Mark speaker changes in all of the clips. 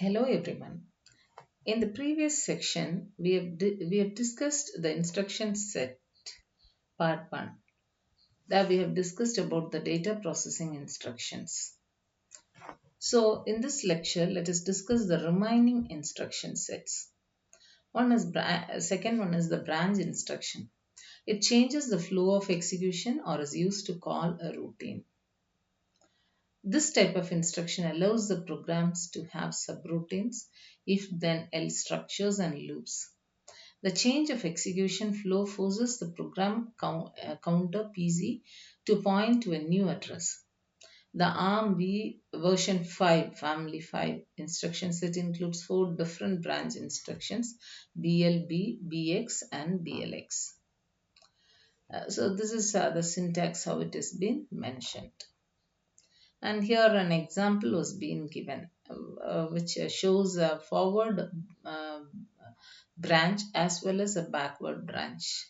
Speaker 1: Hello everyone. In the previous section, we have discussed the instruction set part 1. That we have discussed about the data processing instructions. So in this lecture, let us discuss the remaining instruction sets. Second one is the branch instruction. It changes the flow of execution or is used to call a routine. This type of instruction allows the programs to have subroutines, if then else structures and loops. The change of execution flow forces the program counter PC to point to a new address. The ARM version 5 family 5 instruction set includes 4 different branch instructions: BLB, BX and BLX. So this is the syntax how it has been mentioned. And here an example was being given, which shows a forward uh, branch as well as a backward branch.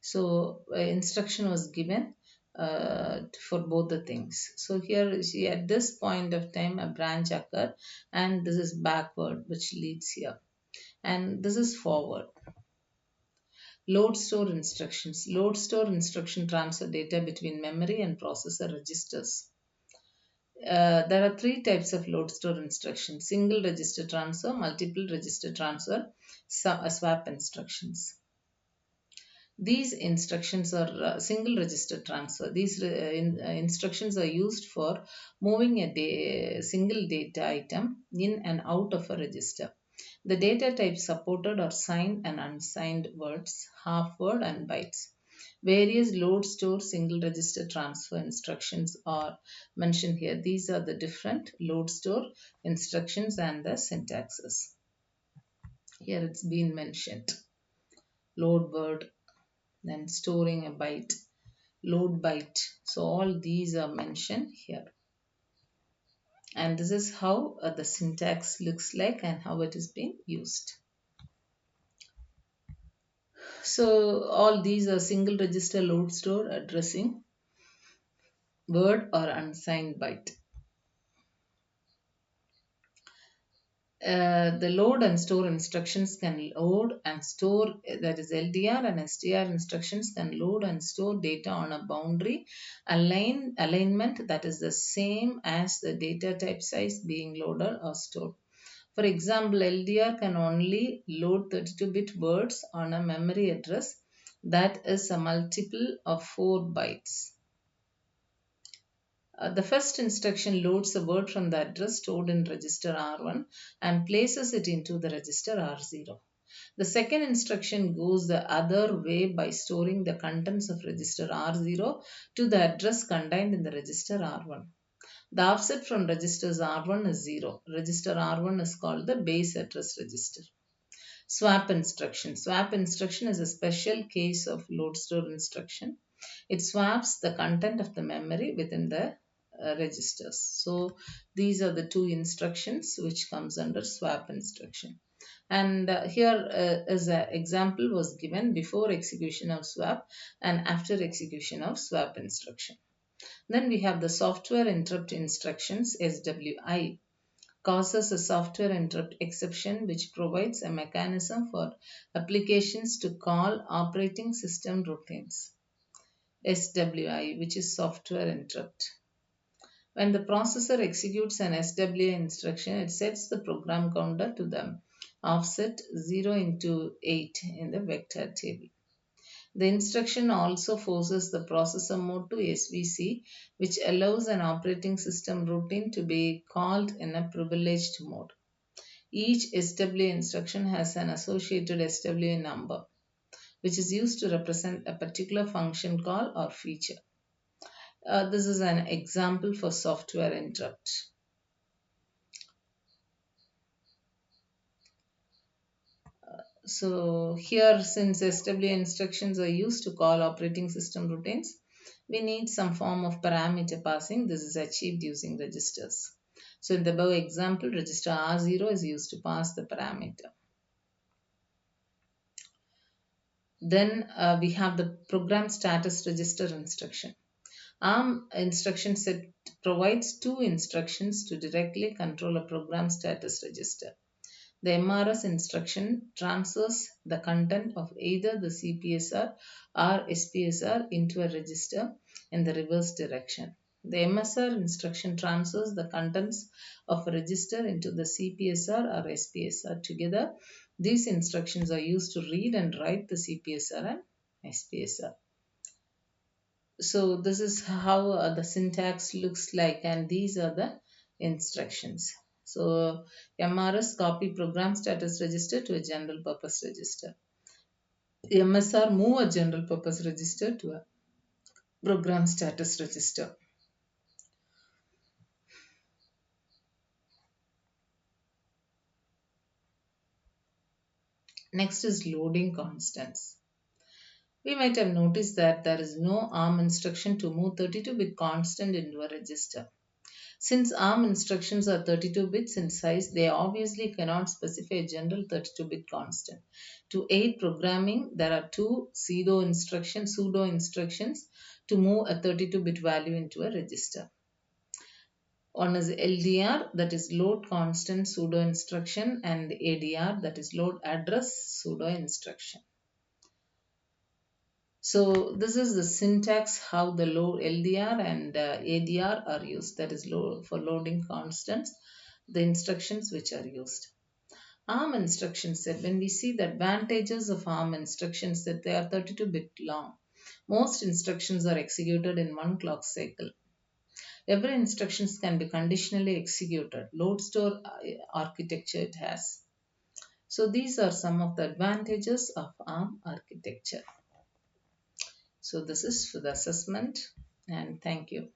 Speaker 1: So instruction was given for both the things. So here you see at this point of time a branch occurred, and this is backward which leads here, and this is forward. Load store instructions. Load store instruction transfer data between memory and processor registers. There are 3 types of load store instructions: single register transfer, multiple register transfer, swap instructions. These instructions are single register transfer. These instructions are used for moving a single data item in and out of a register. The data types supported are signed and unsigned words, half word, and bytes. Various load store single register transfer instructions are mentioned here. These are the different load store instructions and the syntaxes. Here it's been mentioned: load word, then storing a byte, load byte. So all these are mentioned here. And this is how the syntax looks like and how it is being used. So all these are single register load store addressing word or unsigned byte. The load and store instructions can load and store, that is LDR and SDR instructions can load and store data on a boundary alignment that is the same as the data type size being loaded or stored. For example, LDR can only load 32-bit words on a memory address that is a multiple of 4 bytes. The first instruction loads a word from the address stored in register R1 and places it into the register R0. The second instruction goes the other way by storing the contents of register R0 to the address contained in the register R1. The offset from registers R1 is 0. Register R1 is called the base address register. Swap instruction. Swap instruction is a special case of load store instruction. It swaps the content of the memory within the registers. So these are the 2 instructions which comes under swap instruction. And here is an example was given before execution of swap and after execution of swap instruction. Then we have the software interrupt instructions, SWI, causes a software interrupt exception which provides a mechanism for applications to call operating system routines. SWI, which is software interrupt. When the processor executes an SWI instruction, it sets the program counter to the offset 0 into 8 in the vector table. The instruction also forces the processor mode to SVC, which allows an operating system routine to be called in a privileged mode. Each SWI instruction has an associated SWI number, which is used to represent a particular function call or feature. This is an example for software interrupt. So here, since SWI instructions are used to call operating system routines, we need some form of parameter passing. This is achieved using registers. So in the above example, register R0 is used to pass the parameter. Then we have the program status register instruction. ARM instruction set provides two instructions to directly control a program status register. The MRS instruction transfers the content of either the CPSR or SPSR into a register in the reverse direction. The MSR instruction transfers the contents of a register into the CPSR or SPSR. Together, these instructions are used to read and write the CPSR and SPSR. So this is how the syntax looks like, and these are the instructions. So MRS copy program status register to a general purpose register. MSR move a general purpose register to a program status register. Next is loading constants. We might have noticed that there is no ARM instruction to move 32-bit constant into a register. Since ARM instructions are 32 bits in size, they obviously cannot specify a general 32-bit constant. To aid programming, there are two pseudo instructions to move a 32-bit value into a register. One is LDR, that is load constant pseudo instruction, and ADR, that is load address pseudo instruction. So this is the syntax how the load LDR and ADR are used. That is for loading constants, the instructions which are used. ARM instruction set. When we see the advantages of ARM instruction set, they are 32-bit long. Most instructions are executed in one clock cycle. Every instructions can be conditionally executed. Load store architecture it has. So these are some of the advantages of ARM architecture. So this is for the assessment, and thank you.